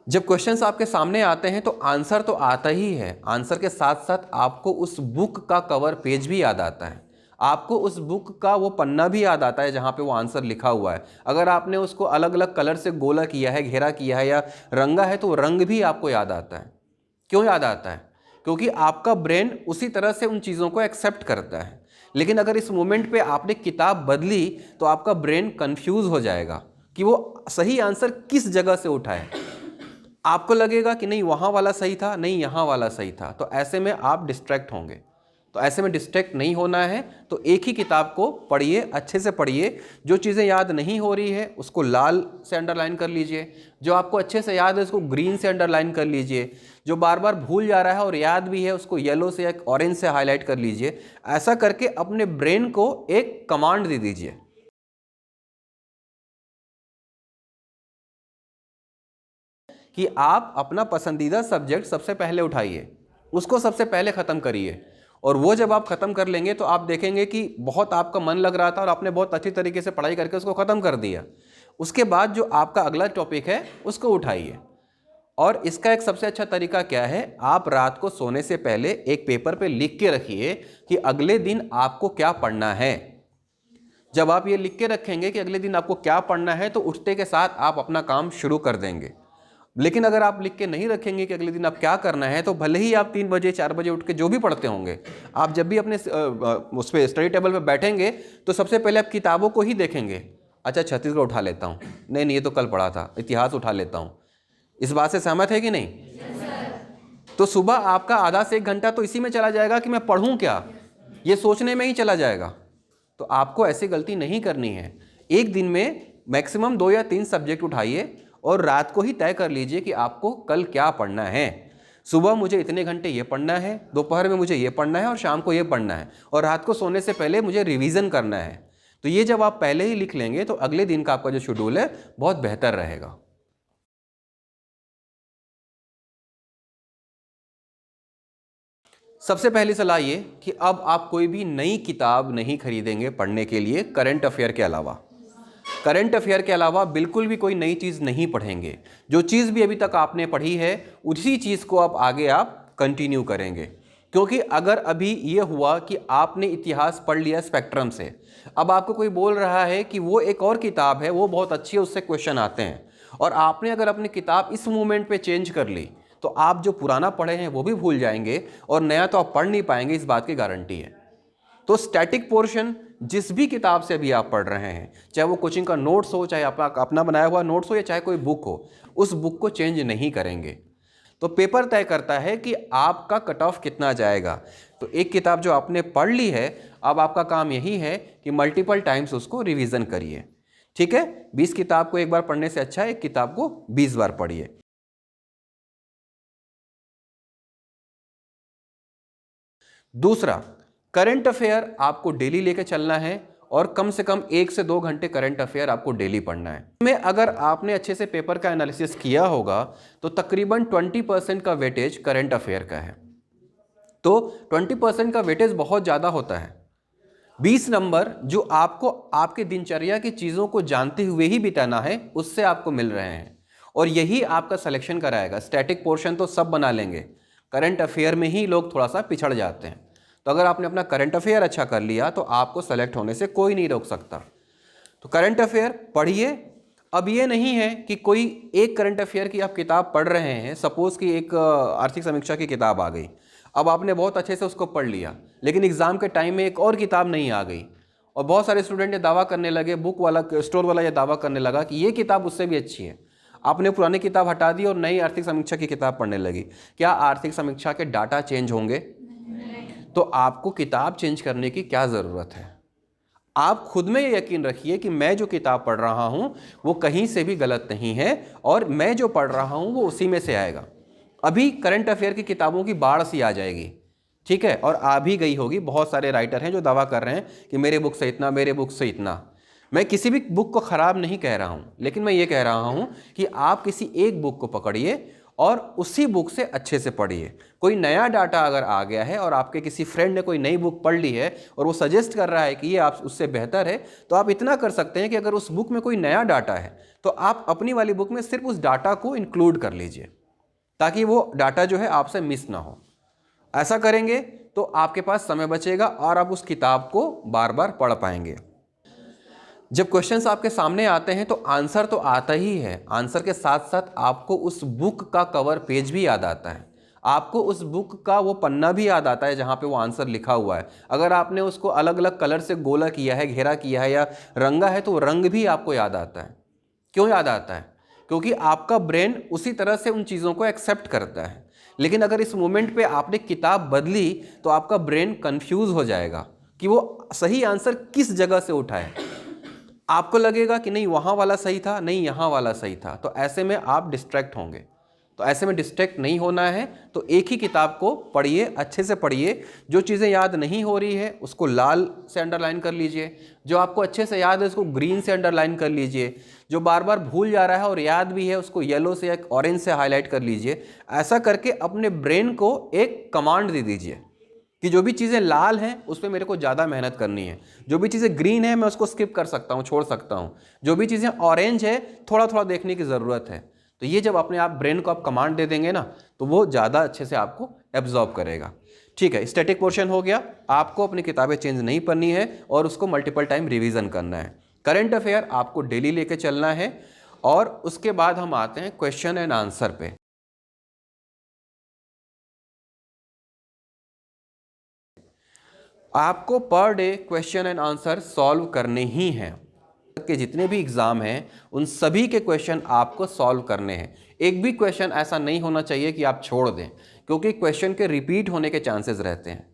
जब क्वेश्चंस आपके सामने आते हैं तो आंसर तो आता ही है, आंसर के साथ साथ आपको उस बुक का कवर पेज भी याद आता है, आपको उस बुक का वो पन्ना भी याद आता है जहाँ पे वो आंसर लिखा हुआ है। अगर आपने उसको अलग अलग कलर से गोला किया है, घेरा किया है या रंगा है, तो रंग भी आपको याद आता है। क्यों याद आता है? क्योंकि आपका ब्रेन उसी तरह से उन चीज़ों को एक्सेप्ट करता है। लेकिन अगर इस मोमेंट पे आपने किताब बदली तो आपका ब्रेन कंफ्यूज हो जाएगा कि वो सही आंसर किस जगह से उठाए। आपको लगेगा कि नहीं वहाँ वाला सही था, नहीं यहाँ वाला सही था, तो ऐसे में आप डिस्ट्रैक्ट होंगे। तो ऐसे में डिस्ट्रैक्ट नहीं होना है तो एक ही किताब को पढ़िए, अच्छे से पढ़िए। जो चीज़ें याद नहीं हो रही है उसको लाल से अंडरलाइन कर लीजिए, जो आपको अच्छे से याद है उसको ग्रीन से अंडरलाइन कर लीजिए, जो बार बार भूल जा रहा है और याद भी है उसको येलो से या ऑरेंज से हाईलाइट कर लीजिए। ऐसा करके अपने ब्रेन को एक कमांड दे दीजिए कि आप अपना पसंदीदा सब्जेक्ट सबसे पहले उठाइए, उसको सबसे पहले ख़त्म करिए। और वो जब आप ख़त्म कर लेंगे तो आप देखेंगे कि बहुत आपका मन लग रहा था और आपने बहुत अच्छी तरीके से पढ़ाई करके उसको ख़त्म कर दिया। उसके बाद जो आपका अगला टॉपिक है उसको उठाइए। और इसका एक सबसे अच्छा तरीका क्या है, आप रात को सोने से पहले एक पेपर पे लिख के रखिए कि अगले दिन आपको क्या पढ़ना है। जब आप ये लिख के रखेंगे कि अगले दिन आपको क्या पढ़ना है तो उठते के साथ आप अपना काम शुरू कर देंगे। लेकिन अगर आप लिख के नहीं रखेंगे कि अगले दिन आप क्या करना है, तो भले ही आप 3 बजे 4 बजे उठ के जो भी पढ़ते होंगे, आप जब भी अपने उस पर स्टडी टेबल पे बैठेंगे तो सबसे पहले आप किताबों को ही देखेंगे। अच्छा, छत्तीसगढ़ उठा लेता हूँ, नहीं ये तो कल पढ़ा था, इतिहास उठा लेता हूँ। इस बात से सहमत है कि नहीं? तो सुबह आपका आधा से 1 घंटा तो इसी में चला जाएगा कि मैं पढ़ूँ क्या, ये सोचने में ही चला जाएगा। तो आपको ऐसी गलती नहीं करनी है। एक दिन में मैक्सिमम 2 या 3 सब्जेक्ट उठाइए और रात को ही तय कर लीजिए कि आपको कल क्या पढ़ना है। सुबह मुझे इतने घंटे ये पढ़ना है, दोपहर में मुझे ये पढ़ना है और शाम को ये पढ़ना है, और रात को सोने से पहले मुझे रिवीजन करना है। तो ये जब आप पहले ही लिख लेंगे तो अगले दिन का आपका जो शेड्यूल है बहुत बेहतर रहेगा। सबसे पहली सलाह ये कि अब आप कोई भी नई किताब नहीं खरीदेंगे पढ़ने के लिए करंट अफेयर के अलावा। करंट अफेयर के अलावा बिल्कुल भी कोई नई चीज़ नहीं पढ़ेंगे। जो चीज़ भी अभी तक आपने पढ़ी है उसी चीज़ को आप आगे कंटिन्यू करेंगे। क्योंकि अगर अभी ये हुआ कि आपने इतिहास पढ़ लिया स्पेक्ट्रम से, अब आपको कोई बोल रहा है कि वो एक और किताब है वो बहुत अच्छी है, उससे क्वेश्चन आते हैं, और आपने अगर अपनी किताब इस मूवमेंट पे चेंज कर ली तो आप जो पुराना पढ़े हैं वो भी भूल जाएंगे और नया तो आप पढ़ नहीं पाएंगे, इस बात की गारंटी है। तो स्टैटिक पोर्शन जिस भी किताब से अभी आप पढ़ रहे हैं, चाहे वो कोचिंग का नोट्स हो, चाहे आपका अपना बनाया हुआ नोट्स हो, या चाहे कोई बुक हो, उस बुक को चेंज नहीं करेंगे। तो पेपर तय करता है कि आपका कट ऑफ कितना जाएगा। तो एक किताब जो आपने पढ़ ली है, अब आपका काम यही है कि मल्टीपल टाइम्स उसको रिवीजन करिए। ठीक है, 20 किताब को एक बार पढ़ने से अच्छा है एक किताब को 20 बार पढ़िए। दूसरा, करंट अफेयर आपको डेली लेके चलना है और कम से कम 1 से 2 घंटे करंट अफेयर आपको डेली पढ़ना है। में अगर आपने अच्छे से पेपर का एनालिसिस किया होगा तो तकरीबन 20% का वेटेज करंट अफेयर का है। तो 20% का वेटेज बहुत ज़्यादा होता है। 20 नंबर जो आपको आपके दिनचर्या की चीज़ों को जानते हुए ही बिताना है उससे आपको मिल रहे हैं, और यही आपका सिलेक्शन कराएगा। स्टैटिक पोर्शन तो सब बना लेंगे, करंट अफेयर में ही लोग थोड़ा सा पिछड़ जाते हैं। तो अगर आपने अपना करंट अफेयर अच्छा कर लिया तो आपको सेलेक्ट होने से कोई नहीं रोक सकता। तो करंट अफेयर पढ़िए। अब ये नहीं है कि कोई एक करंट अफेयर की आप किताब पढ़ रहे हैं, सपोज़ कि एक आर्थिक समीक्षा की किताब आ गई, अब आपने बहुत अच्छे से उसको पढ़ लिया, लेकिन एग्ज़ाम के टाइम में एक और किताब नहीं आ गई और बहुत सारे स्टूडेंट ये दावा करने लगे, बुक वाला स्टोर वाला ये दावा करने लगा कि ये किताब उससे भी अच्छी है। आपने पुरानी किताब हटा दी और नई आर्थिक समीक्षा की किताब पढ़ने लगी। क्या आर्थिक समीक्षा के डाटा चेंज होंगे? तो आपको किताब चेंज करने की क्या ज़रूरत है? आप खुद में ये यकीन रखिए कि मैं जो किताब पढ़ रहा हूँ वो कहीं से भी गलत नहीं है और मैं जो पढ़ रहा हूँ वो उसी में से आएगा। अभी करंट अफेयर की किताबों की बाढ़ सी आ जाएगी, ठीक है, और आ भी गई होगी। बहुत सारे राइटर हैं जो दावा कर रहे हैं कि मेरे बुक से इतना, मेरे बुक से इतना। मैं किसी भी बुक को ख़राब नहीं कह रहा हूँ, लेकिन मैं ये कह रहा हूँ कि आप किसी एक बुक को पकड़िए और उसी बुक से अच्छे से पढ़िए। कोई नया डाटा अगर आ गया है और आपके किसी फ्रेंड ने कोई नई बुक पढ़ ली है और वो सजेस्ट कर रहा है कि ये आप उससे बेहतर है, तो आप इतना कर सकते हैं कि अगर उस बुक में कोई नया डाटा है तो आप अपनी वाली बुक में सिर्फ उस डाटा को इंक्लूड कर लीजिए, ताकि वो डाटा जो है आपसे मिस ना हो। ऐसा करेंगे तो आपके पास समय बचेगा और आप उस किताब को बार बार पढ़ पाएंगे। जब क्वेश्चंस आपके सामने आते हैं तो आंसर तो आता ही है, आंसर के साथ साथ आपको उस बुक का कवर पेज भी याद आता है, आपको उस बुक का वो पन्ना भी याद आता है जहाँ पे वो आंसर लिखा हुआ है। अगर आपने उसको अलग अलग कलर से गोला किया है, घेरा किया है या रंगा है, तो रंग भी आपको याद आता है। क्यों याद आता है? क्योंकि आपका ब्रेन उसी तरह से उन चीज़ों को एक्सेप्ट करता है। लेकिन अगर इस मोमेंट पे आपने किताब बदली तो आपका ब्रेन कंफ्यूज हो जाएगा कि वो सही आंसर किस जगह से उठाए। आपको लगेगा कि नहीं वहाँ वाला सही था, नहीं यहाँ वाला सही था, तो ऐसे में आप डिस्ट्रैक्ट होंगे। तो ऐसे में डिस्ट्रैक्ट नहीं होना है तो एक ही किताब को पढ़िए, अच्छे से पढ़िए। जो चीज़ें याद नहीं हो रही है उसको लाल से अंडरलाइन कर लीजिए, जो आपको अच्छे से याद है उसको ग्रीन से अंडरलाइन कर लीजिए, जो बार बार भूल जा रहा है और याद भी है उसको येलो से या ऑरेंज से हाईलाइट कर लीजिए। ऐसा करके अपने ब्रेन को एक कमांड दे दीजिए कि जो भी चीज़ें लाल हैं उस पर मेरे को ज़्यादा मेहनत करनी है, जो भी चीज़ें ग्रीन है मैं उसको स्किप कर सकता हूँ, छोड़ सकता हूँ, जो भी चीज़ें ऑरेंज है थोड़ा थोड़ा देखने की ज़रूरत है। तो ये जब अपने आप ब्रेन को आप कमांड दे देंगे ना तो वो ज़्यादा अच्छे से आपको एब्जॉर्ब करेगा। ठीक है, स्टैटिक पोर्शन हो गया। आपको अपनी किताबें चेंज नहीं करनी है और उसको मल्टीपल टाइम रिवीजन करना है। करंट अफेयर आपको डेली लेके चलना है। और उसके बाद हम आते हैं क्वेश्चन एंड आंसर पे। आपको per day question and answer solve करने ही हैं। के जितने भी एग्जाम हैं उन सभी के क्वेश्चन आपको सॉल्व करने हैं। एक भी क्वेश्चन ऐसा नहीं होना चाहिए कि आप छोड़ दें, क्योंकि क्वेश्चन के रिपीट होने के चांसेस रहते हैं।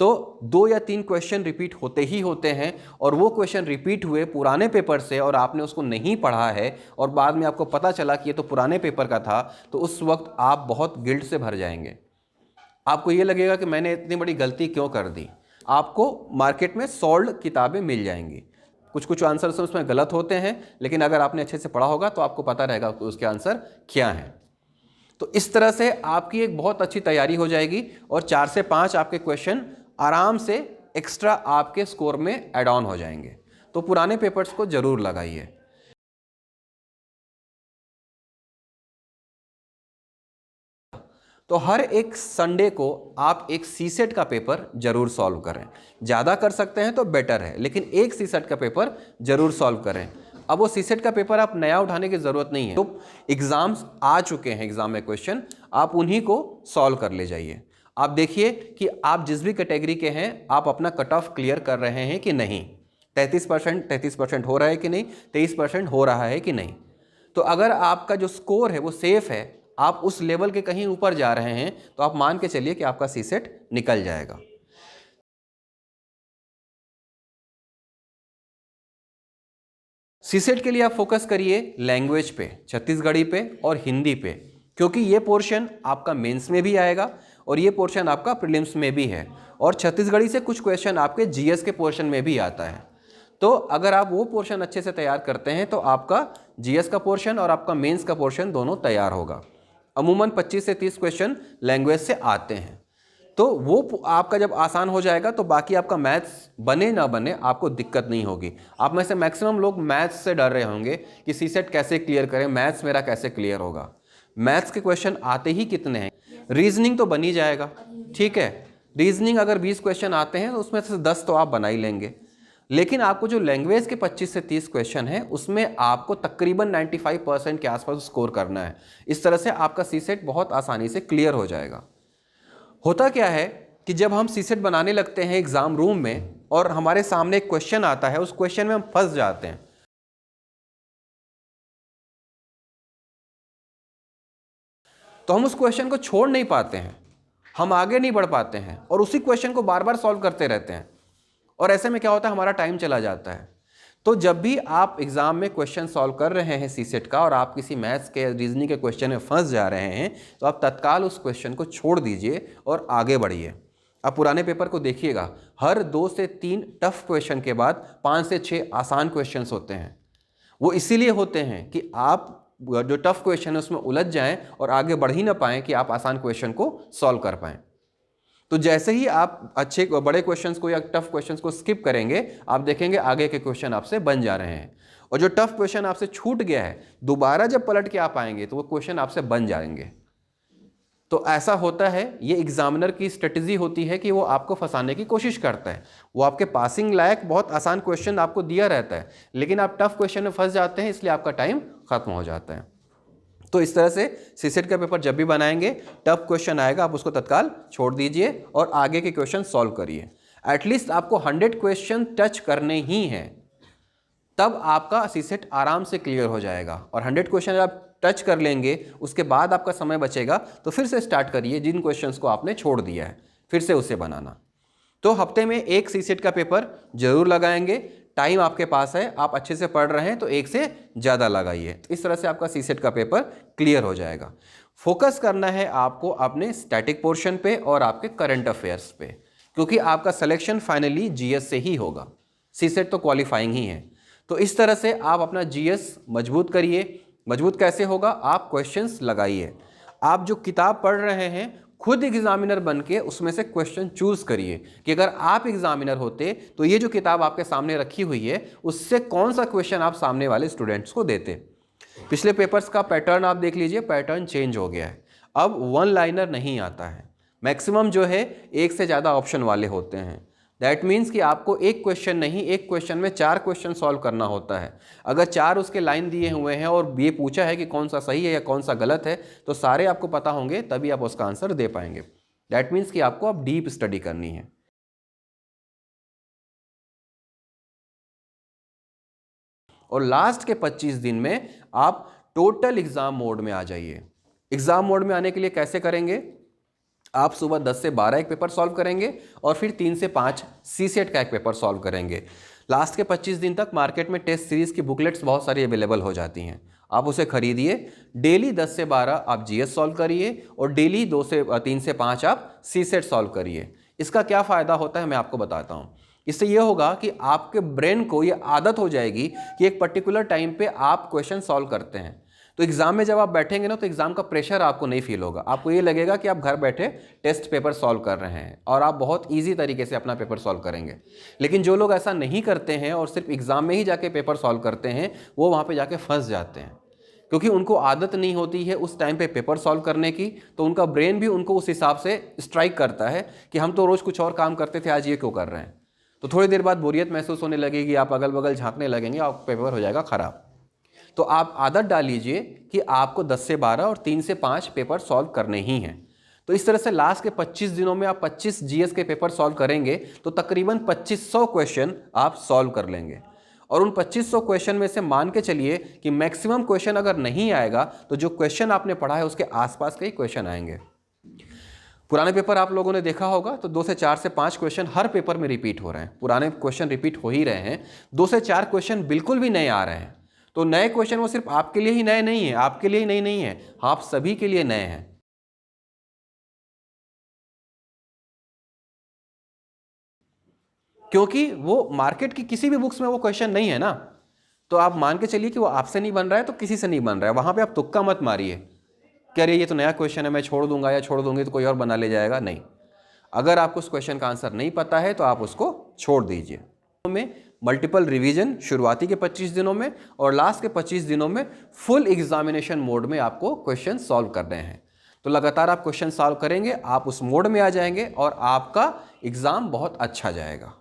तो 2 या 3 क्वेश्चन रिपीट होते ही होते हैं, और वो क्वेश्चन रिपीट हुए पुराने पेपर से और आपने उसको नहीं पढ़ा है और बाद में आपको पता चला कि ये तो पुराने पेपर का था, तो उस वक्त आप बहुत गिल्ट से भर जाएंगे। आपको ये लगेगा कि मैंने इतनी बड़ी गलती क्यों कर दी। आपको मार्केट में सॉल्व्ड किताबें मिल जाएंगी। कुछ कुछ आंसर्स उसमें गलत होते हैं, लेकिन अगर आपने अच्छे से पढ़ा होगा तो आपको पता रहेगा कि उसके आंसर क्या हैं। तो इस तरह से आपकी एक बहुत अच्छी तैयारी हो जाएगी और 4 से 5 आपके क्वेश्चन आराम से एक्स्ट्रा आपके स्कोर में ऐड ऑन हो जाएंगे। तो पुराने पेपर्स को जरूर लगाइए। तो हर एक संडे को आप एक सीसेट का पेपर जरूर सॉल्व करें। ज़्यादा कर सकते हैं तो बेटर है, लेकिन एक सीसेट का पेपर जरूर सॉल्व करें। अब वो सीसेट का पेपर आप नया उठाने की ज़रूरत नहीं है, तो एग्ज़ाम्स आ चुके हैं, एग्ज़ाम में क्वेश्चन आप उन्हीं को सॉल्व कर ले जाइए। आप देखिए कि आप जिस भी कैटेगरी के हैं आप अपना कट ऑफ क्लियर कर रहे हैं कि नहीं। 33% हो रहा है कि नहीं, 23% हो रहा है कि नहीं। तो अगर आपका जो स्कोर है वो सेफ है, आप उस लेवल के कहीं ऊपर जा रहे हैं, तो आप मान के चलिए कि आपका सीसेट निकल जाएगा। सीसेट के लिए आप फोकस करिए लैंग्वेज पे, छत्तीसगढ़ी पे और हिंदी पे, क्योंकि ये पोर्शन आपका मेंस में भी आएगा और ये पोर्शन आपका प्रीलिम्स में भी है, और छत्तीसगढ़ी से कुछ क्वेश्चन आपके जीएस के पोर्शन में भी आता है। तो अगर आप वो पोर्शन अच्छे से तैयार करते हैं तो आपका जीएस का पोर्शन और आपका मेंस का पोर्शन दोनों तैयार होगा। अमूमन 25 से 30 क्वेश्चन लैंग्वेज से आते हैं, तो वो आपका जब आसान हो जाएगा तो बाकी आपका मैथ्स बने ना बने आपको दिक्कत नहीं होगी। आप में से मैक्सिमम लोग मैथ्स से डर रहे होंगे कि सीसेट कैसे क्लियर करें, मैथ्स मेरा कैसे क्लियर होगा। मैथ्स के क्वेश्चन आते ही कितने हैं, रीजनिंग तो बन ही जाएगा। ठीक है, रीजनिंग अगर 20 क्वेश्चन आते हैं तो उसमें से 10 तो आप बना ही लेंगे, लेकिन आपको जो लैंग्वेज के 25 से 30 क्वेश्चन है उसमें आपको तकरीबन 95% के आसपास स्कोर करना है। इस तरह से आपका सीसेट बहुत आसानी से क्लियर हो जाएगा। होता क्या है कि जब हम सीसेट बनाने लगते हैं एग्जाम रूम में और हमारे सामने एक क्वेश्चन आता है, उस क्वेश्चन में हम फंस जाते हैं। तो हम उस क्वेश्चन को छोड़ नहीं पाते हैं, हम आगे नहीं बढ़ पाते हैं और उसी क्वेश्चन को बार बार सॉल्व करते रहते हैं, और ऐसे में क्या होता है, हमारा टाइम चला जाता है। तो जब भी आप एग्जाम में क्वेश्चन सॉल्व कर रहे हैं सीसेट का और आप किसी मैथ्स के रीजनिंग के क्वेश्चन में फंस जा रहे हैं, तो आप तत्काल उस क्वेश्चन को छोड़ दीजिए और आगे बढ़िए। आप पुराने पेपर को देखिएगा, हर 2 से 3 टफ क्वेश्चन के बाद 5 से 6 आसान क्वेश्चंस होते हैं। वो इसीलिए होते हैं कि आप जो टफ क्वेश्चन है उसमें उलझ जाएं और आगे बढ़ ही ना पाएं कि आप आसान क्वेश्चन को सॉल्व कर पाएं। तो जैसे ही आप अच्छे बड़े क्वेश्चंस को या टफ क्वेश्चंस को स्किप करेंगे, आप देखेंगे आगे के क्वेश्चन आपसे बन जा रहे हैं, और जो टफ क्वेश्चन आपसे छूट गया है दोबारा जब पलट के आप आएंगे तो वो क्वेश्चन आपसे बन जाएंगे। तो ऐसा होता है, ये एग्जामिनर की स्ट्रेटजी होती है कि वो आपको फंसाने की कोशिश करता है। वो आपके पासिंग लायक बहुत आसान क्वेश्चन आपको दिया रहता है, लेकिन आप टफ क्वेश्चन में फंस जाते हैं, इसलिए आपका टाइम खत्म हो जाता है। तो इस तरह से सीसेट का पेपर जब भी बनाएंगे, टफ क्वेश्चन आएगा आप उसको तत्काल छोड़ दीजिए और आगे के क्वेश्चन सॉल्व करिए। एटलीस्ट आपको 100 क्वेश्चन टच करने ही हैं, तब आपका सीसेट आराम से क्लियर हो जाएगा। और 100 क्वेश्चन आप टच कर लेंगे, उसके बाद आपका समय बचेगा तो फिर से स्टार्ट करिए जिन क्वेश्चंस को आपने छोड़ दिया है, फिर से उसे बनाना। तो हफ्ते में एक सीसेट का पेपर जरूर लगाएंगे। टाइम आपके पास है, आप अच्छे से पढ़ रहे हैं तो एक से ज़्यादा लगाइए। तो इस तरह से आपका सीसेट का पेपर क्लियर हो जाएगा। फोकस करना है आपको अपने स्टैटिक पोर्शन पे और आपके करंट अफेयर्स पे, क्योंकि आपका सिलेक्शन फाइनली जीएस से ही होगा। सीसेट तो क्वालिफाइंग ही है। तो इस तरह से आप अपना जीएस मजबूत करिए। मजबूत कैसे होगा? आप क्वेश्चंस लगाइए। आप जो किताब पढ़ रहे हैं खुद एग्जामिनर बन के उसमें से क्वेश्चन चूज करिए कि अगर आप एग्जामिनर होते तो ये जो किताब आपके सामने रखी हुई है उससे कौन सा क्वेश्चन आप सामने वाले स्टूडेंट्स को देते। पिछले पेपर्स का पैटर्न आप देख लीजिए, पैटर्न चेंज हो गया है। अब वन लाइनर नहीं आता है, मैक्सिमम जो है एक से ज़्यादा ऑप्शन वाले होते हैं। दैट मीन्स कि आपको एक क्वेश्चन नहीं, एक क्वेश्चन में 4 क्वेश्चन सॉल्व करना होता है। अगर 4 उसके लाइन दिए हुए हैं और ये पूछा है कि कौन सा सही है या कौन सा गलत है, तो सारे आपको पता होंगे, तभी आप उसका आंसर दे पाएंगे। दैट मीन्स कि आपको अब डीप स्टडी करनी है। और लास्ट के 25 दिन में आप टोटल एग्जाम मोड में आ जाइए। एग्जाम मोड में आने के लिए कैसे करेंगे? आप सुबह 10 से 12 एक पेपर सॉल्व करेंगे और फिर 3 से 5 सीसेट का एक पेपर सॉल्व करेंगे। लास्ट के 25 दिन तक मार्केट में टेस्ट सीरीज की बुकलेट्स बहुत सारी अवेलेबल हो जाती हैं, आप उसे खरीदिए। डेली 10 से 12 आप जीएस सॉल्व करिए और डेली 3 से 5 आप सीसेट सॉल्व करिए। इसका क्या फ़ायदा होता है मैं आपको बताता हूँ। इससे यह होगा कि आपके ब्रेन को ये आदत हो जाएगी कि एक पर्टिकुलर टाइम पे आप क्वेश्चन सॉल्व करते हैं। तो एग्जाम में जब आप बैठेंगे ना तो एग्जाम का प्रेशर आपको नहीं फील होगा। आपको ये लगेगा कि आप घर बैठे टेस्ट पेपर सॉल्व कर रहे हैं और आप बहुत इजी तरीके से अपना पेपर सॉल्व करेंगे। लेकिन जो लोग ऐसा नहीं करते हैं और सिर्फ एग्जाम में ही जाके पेपर सॉल्व करते हैं, वो वहाँ पे जाके फंस जाते हैं, क्योंकि उनको आदत नहीं होती है उस टाइम पे पेपर सॉल्व करने की। तो उनका ब्रेन भी उनको उस हिसाब से स्ट्राइक करता है कि हम तो रोज़ कुछ और काम करते थे, आज ये क्यों कर रहे हैं। तो थोड़ी देर बाद बोरियत महसूस होने लगेगी, आप अगल बगल झाँकने लगेंगे, आपका पेपर हो जाएगा ख़राब। तो आप आदत डाल लीजिए कि आपको 10 से 12 और 3 से 5 पेपर सॉल्व करने ही हैं। तो इस तरह से लास्ट के 25 दिनों में आप 25 जीएस के पेपर सॉल्व करेंगे तो तकरीबन 2500 क्वेश्चन आप सॉल्व कर लेंगे। और उन 2500 क्वेश्चन में से मान के चलिए कि मैक्सिमम क्वेश्चन अगर नहीं आएगा तो जो क्वेश्चन आपने पढ़ा है उसके आसपास के ही क्वेश्चन आएंगे। पुराने पेपर आप लोगों ने देखा होगा तो 2 से 4 से 5 क्वेश्चन हर पेपर में रिपीट हो रहे हैं। पुराने क्वेश्चन रिपीट हो ही रहे हैं, 2 से 4 क्वेश्चन बिल्कुल भी नए आ रहे हैं। तो नए क्वेश्चन वो सिर्फ आपके लिए ही नए नहीं है, आपके लिए ही नहीं है, आप सभी के लिए नए हैं। क्योंकि वो मार्केट की किसी भी बुक्स में वो क्वेश्चन नहीं है ना। तो आप मान के चलिए कि वो आपसे नहीं बन रहा है तो किसी से नहीं बन रहा है। वहां पे आप तुक्का मत मारिए कि अरे ये तो नया क्वेश्चन है, मैं छोड़ दूंगा या छोड़ दूंगी तो कोई और बना ले जाएगा। नहीं, अगर आपको उस क्वेश्चन का आंसर नहीं पता है तो आप उसको छोड़ दीजिए। में मल्टीपल रिवीजन शुरुआती के 25 दिनों में और लास्ट के 25 दिनों में फुल एग्जामिनेशन मोड में आपको क्वेश्चन सॉल्व करने हैं। तो लगातार आप क्वेश्चन सॉल्व करेंगे, आप उस मोड में आ जाएंगे और आपका एग्जाम बहुत अच्छा जाएगा।